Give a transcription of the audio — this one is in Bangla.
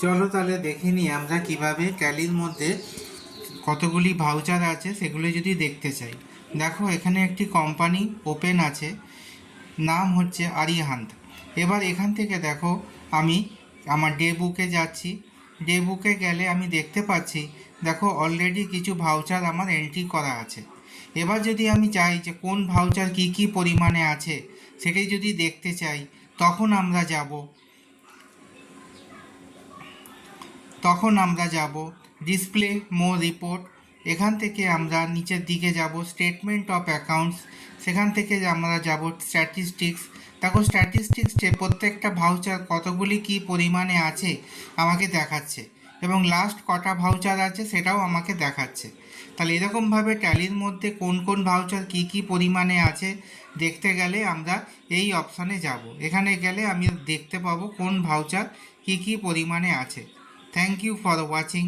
চলো তাহলে দেখে নিই আমরা কিভাবে ট্যালির মধ্যে কতগুলি ভাউচার আছে সেগুলো যদি দেখতে চাই। দেখো এখানে একটি কোম্পানি ওপেন আছে, নাম হচ্ছে আরিহান্ত। এবার এখান থেকে দেখো আমি আমার ডে বুকে যাচ্ছি। ডে বুকে গেলে আমি দেখতে পাচ্ছি, দেখো অলরেডি কিছু ভাউচার আমার এন্ট্রি করা আছে। এবার যদি আমি চাই যে কোন ভাউচার কি কি পরিমাণে আছে সেটাই যদি দেখতে চাই, তখন আমরা যাব ডিসপ্লে মোর রিপোর্ট। এখান থেকে আমরা নিচের দিকে যাব স্টেটমেন্ট অফ অ্যাকাউন্টস। সেখান থেকে আমরা যাব স্ট্যাটিস্টিক্স। দেখো স্ট্যাটিস্টিক্সে প্রত্যেকটা ভাউচার কতগুলি কি পরিমাণে আছে আমাকে দেখাচ্ছে, এবং লাস্ট কটা ভাউচার আছে সেটাও আমাকে দেখাচ্ছে। তাহলে এরকমভাবে ট্যালির মধ্যে কোন কোন ভাউচার কি কি পরিমাণে আছে দেখতে গেলে আমরা এই অপশানে যাব। এখানে গেলে আমি দেখতে পাবো কোন ভাউচার কি কি পরিমাণে আছে। Thank you for watching.